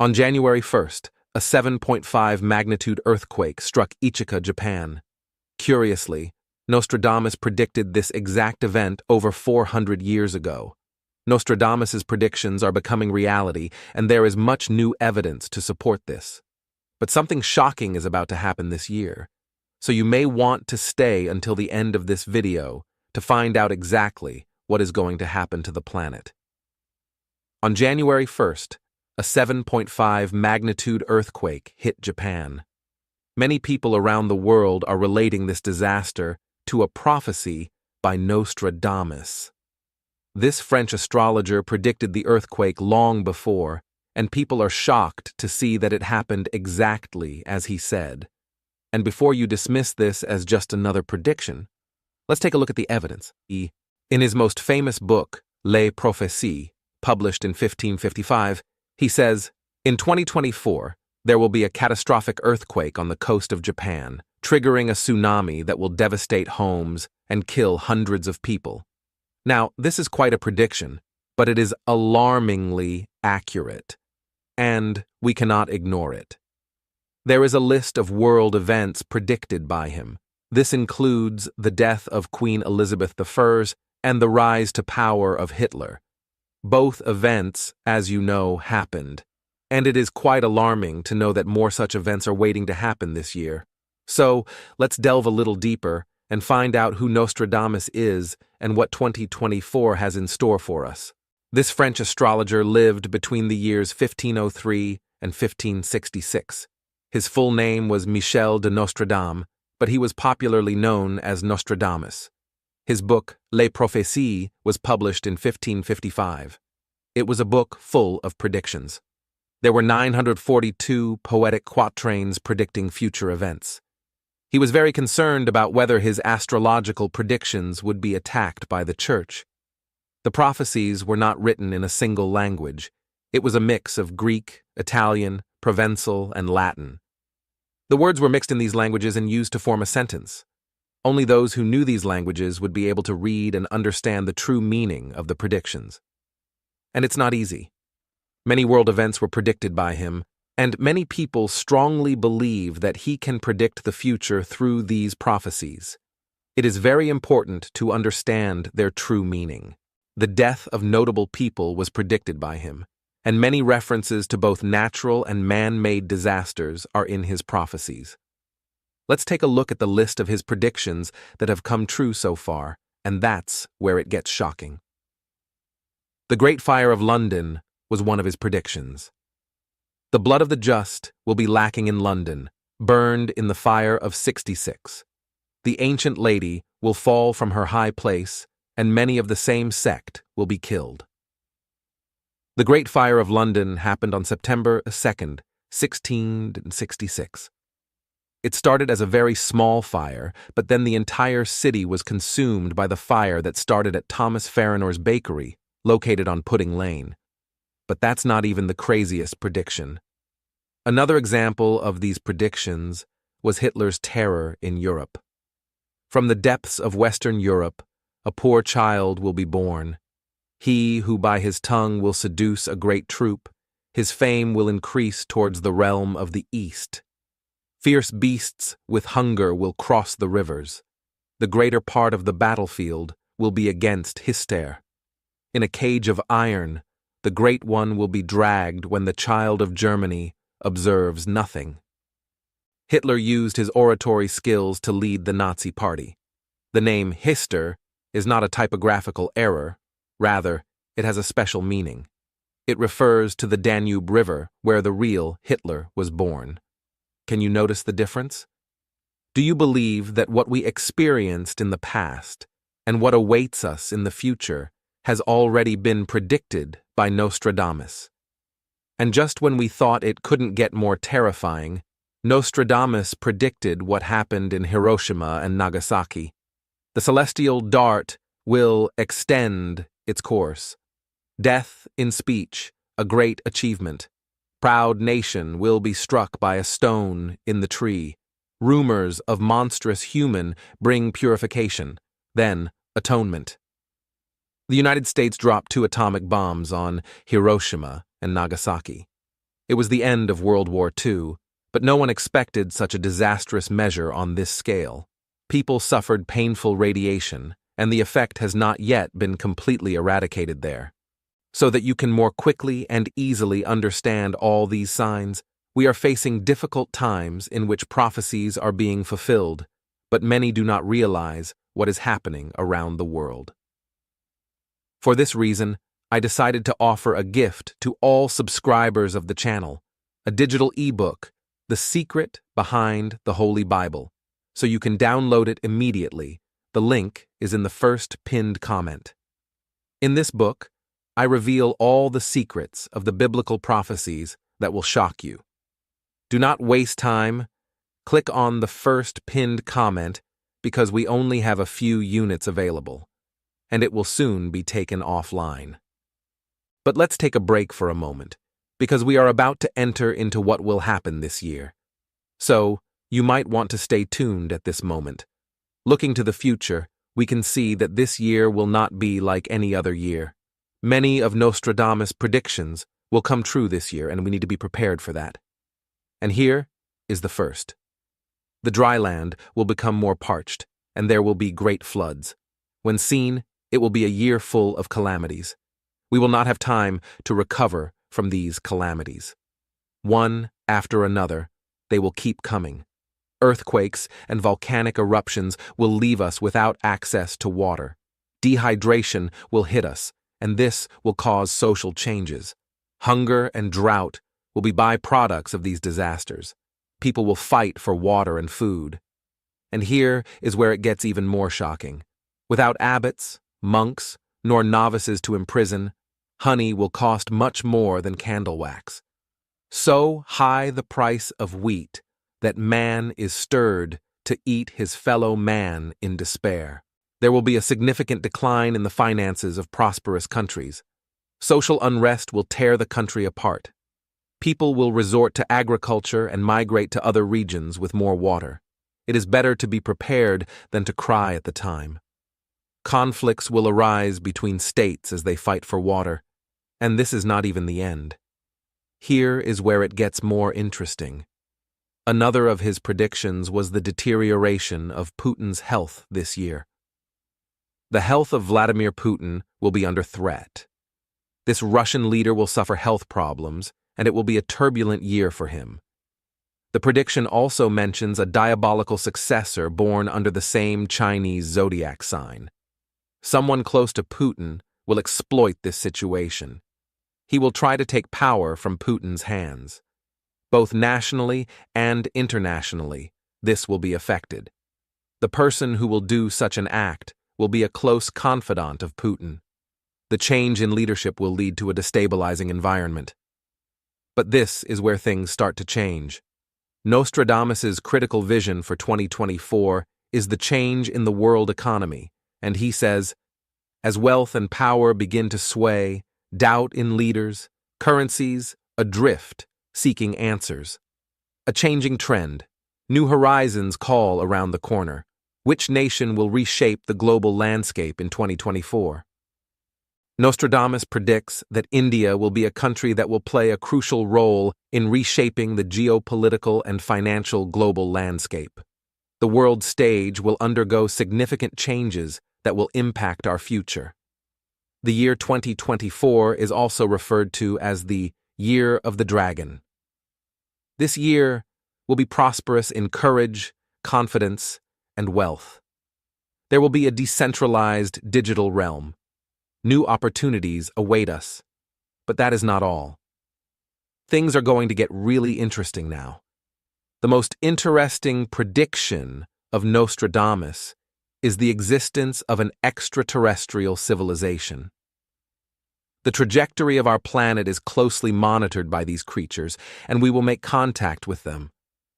On January 1st, a 7.5 magnitude earthquake struck Ichika, Japan. Curiously, Nostradamus predicted this exact event over 400 years ago. Nostradamus's predictions are becoming reality, and there is much new evidence to support this. But something shocking is about to happen this year, so you may want to stay until the end of this video to find out exactly what is going to happen to the planet. On January 1st, a 7.5 magnitude earthquake hit Japan. Many people around the world are relating this disaster to a prophecy by Nostradamus. This French astrologer predicted the earthquake long before, and people are shocked to see that it happened exactly as he said. And before you dismiss this as just another prediction, let's take a look at the evidence. In his most famous book, Les Prophéties, published in 1555, he says, "In 2024, there will be a catastrophic earthquake on the coast of Japan, triggering a tsunami that will devastate homes and kill hundreds of people." Now, this is quite a prediction, but it is alarmingly accurate, and we cannot ignore it. There is a list of world events predicted by him. This includes the death of Queen Elizabeth I and the rise to power of Hitler. Both events, as you know, happened, and it is quite alarming to know that more such events are waiting to happen this year. So, let's delve a little deeper and find out who Nostradamus is and what 2024 has in store for us. This French astrologer lived between the years 1503 and 1566. His full name was Michel de Nostradam, but he was popularly known as Nostradamus. His book, Les Prophéties, was published in 1555. It was a book full of predictions. There were 942 poetic quatrains predicting future events. He was very concerned about whether his astrological predictions would be attacked by the church. The prophecies were not written in a single language. It was a mix of Greek, Italian, Provençal, and Latin. The words were mixed in these languages and used to form a sentence. Only those who knew these languages would be able to read and understand the true meaning of the predictions. And it's not easy. Many world events were predicted by him, and many people strongly believe that he can predict the future through these prophecies. It is very important to understand their true meaning. The death of notable people was predicted by him, and many references to both natural and man-made disasters are in his prophecies. Let's take a look at the list of his predictions that have come true so far, and that's where it gets shocking. The Great Fire of London was one of his predictions. The blood of the just will be lacking in London, burned in the fire of 66. The ancient lady will fall from her high place, and many of the same sect will be killed. The Great Fire of London happened on September 2nd, 1666. It started as a very small fire, but then the entire city was consumed by the fire that started at Thomas Farrinor's bakery, located on Pudding Lane. But that's not even the craziest prediction. Another example of these predictions was Hitler's terror in Europe. From the depths of Western Europe, a poor child will be born. He who by his tongue will seduce a great troop, his fame will increase towards the realm of the East. Fierce beasts with hunger will cross the rivers. The greater part of the battlefield will be against Hister. In a cage of iron, the Great One will be dragged when the child of Germany observes nothing. Hitler used his oratory skills to lead the Nazi Party. The name Hister is not a typographical error. Rather, it has a special meaning. It refers to the Danube River, where the real Hitler was born. Can you notice the difference? Do you believe that what we experienced in the past and what awaits us in the future has already been predicted by Nostradamus? And just when we thought it couldn't get more terrifying, Nostradamus predicted what happened in Hiroshima and Nagasaki. The celestial dart will extend its course. Death in speech, a great achievement. Proud nation will be struck by a stone in the tree. Rumors of monstrous human bring purification, then atonement. The United States dropped 2 atomic bombs on Hiroshima and Nagasaki. It was the end of World War II, but no one expected such a disastrous measure on this scale. People suffered painful radiation, and the effect has not yet been completely eradicated there. So that you can more quickly and easily understand all these signs, we are facing difficult times in which prophecies are being fulfilled, but many do not realize what is happening around the world. For this reason, I decided to offer a gift to all subscribers of the channel, a digital ebook, The Secret Behind the Holy Bible, so you can download it immediately. The link is in the first pinned comment. In this book, I reveal all the secrets of the biblical prophecies that will shock you. Do not waste time. Click on the first pinned comment because we only have a few units available, and it will soon be taken offline. But let's take a break for a moment, because we are about to enter into what will happen this year. So, you might want to stay tuned at this moment. Looking to the future, we can see that this year will not be like any other year. Many of Nostradamus' predictions will come true this year, and we need to be prepared for that. And here is the first. The dry land will become more parched, and there will be great floods. When seen, it will be a year full of calamities. We will not have time to recover from these calamities. One after another, they will keep coming. Earthquakes and volcanic eruptions will leave us without access to water. Dehydration will hit us, and this will cause social changes. Hunger and drought will be byproducts of these disasters. People will fight for water and food. And here is where it gets even more shocking. Without abbots, monks, nor novices to imprison, honey will cost much more than candle wax. So high the price of wheat that man is stirred to eat his fellow man in despair. There will be a significant decline in the finances of prosperous countries. Social unrest will tear the country apart. People will resort to agriculture and migrate to other regions with more water. It is better to be prepared than to cry at the time. Conflicts will arise between states as they fight for water, and this is not even the end. Here is where it gets more interesting. Another of his predictions was the deterioration of Putin's health this year. The health of Vladimir Putin will be under threat. This Russian leader will suffer health problems, and it will be a turbulent year for him. The prediction also mentions a diabolical successor born under the same Chinese zodiac sign. Someone close to Putin will exploit this situation. He will try to take power from Putin's hands. Both nationally and internationally, this will be affected. The person who will do such an act will be a close confidant of Putin. The change in leadership will lead to a destabilizing environment. But this is where things start to change. Nostradamus's critical vision for 2024 is the change in the world economy, and he says, as wealth and power begin to sway, doubt in leaders, currencies adrift, seeking answers. A changing trend. New horizons call around the corner. Which nation will reshape the global landscape in 2024? Nostradamus predicts that India will be a country that will play a crucial role in reshaping the geopolitical and financial global landscape. The world stage will undergo significant changes that will impact our future. The year 2024 is also referred to as the Year of the Dragon. This year will be prosperous in courage, confidence, and wealth. There will be a decentralized digital realm. New opportunities await us. But that is not all. Things are going to get really interesting now. The most interesting prediction of Nostradamus is the existence of an extraterrestrial civilization. The trajectory of our planet is closely monitored by these creatures, and we will make contact with them.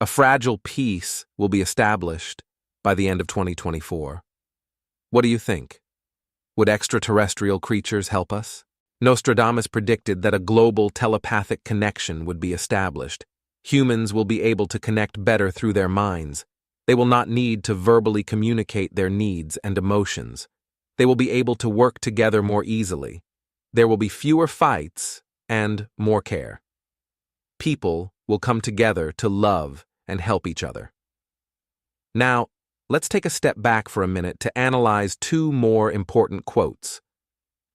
A fragile peace will be established by the end of 2024. What do you think? Would extraterrestrial creatures help us? Nostradamus predicted that a global telepathic connection would be established. Humans will be able to connect better through their minds. They will not need to verbally communicate their needs and emotions. They will be able to work together more easily. There will be fewer fights and more care. people will come together to love and help each other. Now, let's take a step back for a minute to analyze two more important quotes.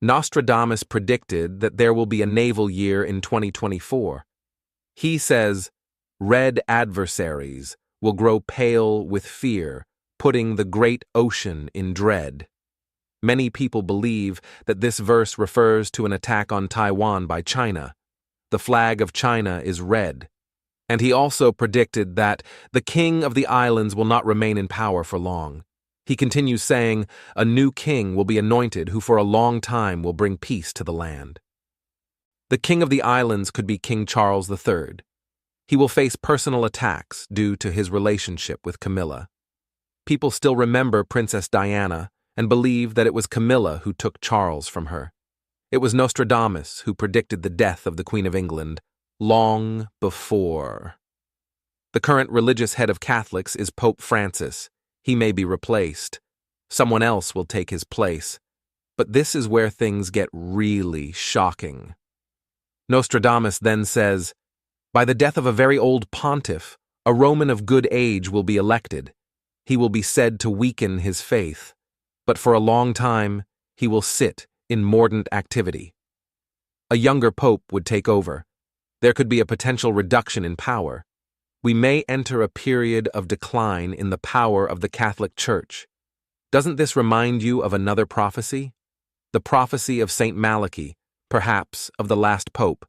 Nostradamus predicted that there will be a naval year in 2024. He says, "Red adversaries will grow pale with fear, putting the great ocean in dread." Many people believe that this verse refers to an attack on Taiwan by China. The flag of China is red. And he also predicted that the king of the islands will not remain in power for long. He continues saying, "A new king will be anointed who for a long time will bring peace to the land." The king of the islands could be King Charles III. He will face personal attacks due to his relationship with Camilla. People still remember Princess Diana and believe that it was Camilla who took Charles from her. It was Nostradamus who predicted the death of the Queen of England long before. The current religious head of Catholics is Pope Francis. He may be replaced. Someone else will take his place. But this is where things get really shocking. Nostradamus then says, "By the death of a very old pontiff, a Roman of good age will be elected. He will be said to weaken his faith, but for a long time he will sit in mordant activity. A younger pope would take over. There could be a potential reduction in power. We may enter a period of decline in the power of the Catholic Church." Doesn't this remind you of another prophecy? The prophecy of Saint Malachi, perhaps of the last pope.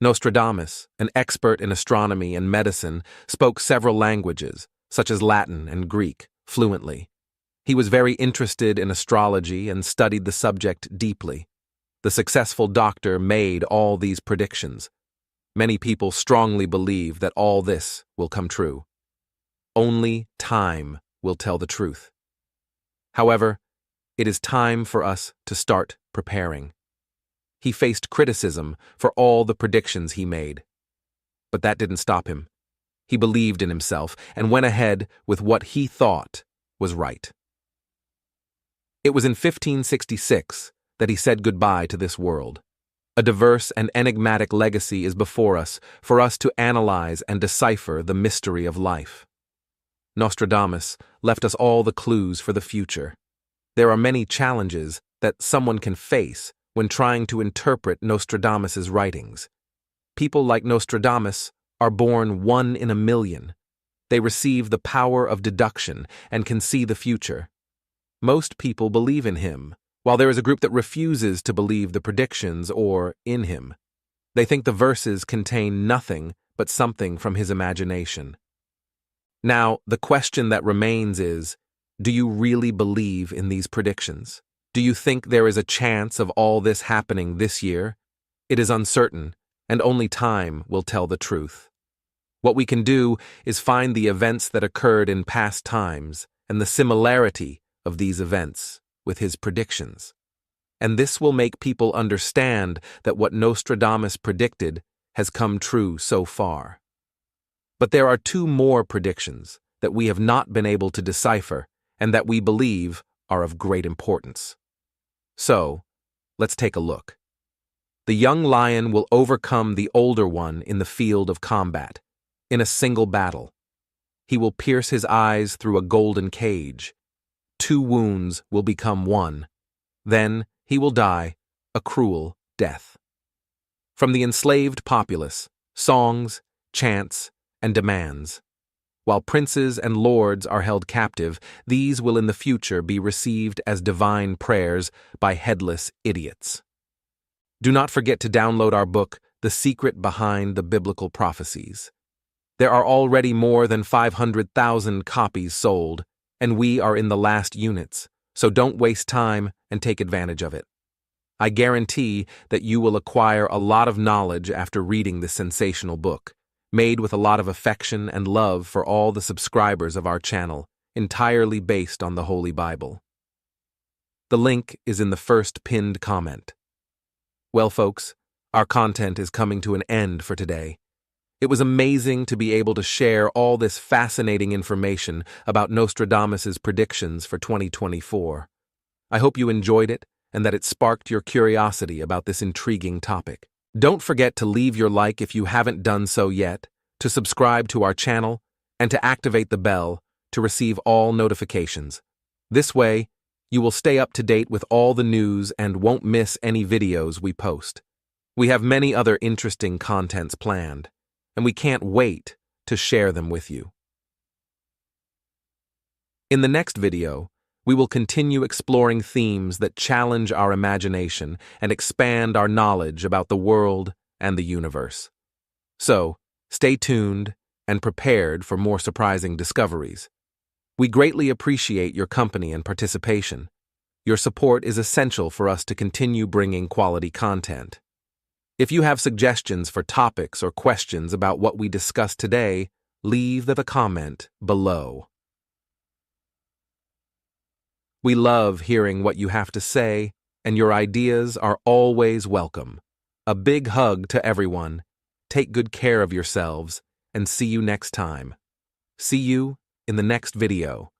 Nostradamus, an expert in astronomy and medicine, spoke several languages, such as Latin and Greek, fluently. He was very interested in astrology and studied the subject deeply. The successful doctor made all these predictions. Many people strongly believe that all this will come true. Only time will tell the truth. However, it is time for us to start preparing. He faced criticism for all the predictions he made. But that didn't stop him. He believed in himself and went ahead with what he thought was right. It was in 1566 that he said goodbye to this world. A diverse and enigmatic legacy is before us for us to analyze and decipher the mystery of life. Nostradamus left us all the clues for the future. There are many challenges that someone can face when trying to interpret Nostradamus's writings. People like Nostradamus are born 1 in a million. They receive the power of deduction and can see the future. Most people believe in him, while there is a group that refuses to believe the predictions or in him. They think the verses contain nothing but something from his imagination. Now, the question that remains is, do you really believe in these predictions? Do you think there is a chance of all this happening this year? It is uncertain, and only time will tell the truth. What we can do is find the events that occurred in past times and the similarity of these events with his predictions. And this will make people understand that what Nostradamus predicted has come true so far. But there are 2 more predictions that we have not been able to decipher and that we believe are of great importance. So, let's take a look. The young lion will overcome the older one in the field of combat, in a single battle. He will pierce his eyes through a golden cage. 2 wounds will become 1. Then he will die a cruel death. From the enslaved populace, songs, chants, and demands. While princes and lords are held captive, these will in the future be received as divine prayers by headless idiots. Do not forget to download our book, The Secret Behind the Biblical Prophecies. There are already more than 500,000 copies sold, and we are in the last units, so don't waste time and take advantage of it. I guarantee that you will acquire a lot of knowledge after reading this sensational book, made with a lot of affection and love for all the subscribers of our channel, entirely based on the Holy Bible. The link is in the first pinned comment. Well, folks, our content is coming to an end for today. It was amazing to be able to share all this fascinating information about Nostradamus's predictions for 2024. I hope you enjoyed it and that it sparked your curiosity about this intriguing topic. Don't forget to leave your like if you haven't done so yet, to subscribe to our channel, and to activate the bell to receive all notifications. This way, you will stay up to date with all the news and won't miss any videos we post. We have many other interesting contents planned, and we can't wait to share them with you. In the next video, we will continue exploring themes that challenge our imagination and expand our knowledge about the world and the universe. So, stay tuned and prepared for more surprising discoveries. We greatly appreciate your company and participation. Your support is essential for us to continue bringing quality content. If you have suggestions for topics or questions about what we discussed today, leave the comment below. We love hearing what you have to say, and your ideas are always welcome. A big hug to everyone. Take good care of yourselves, and see you next time. See you in the next video.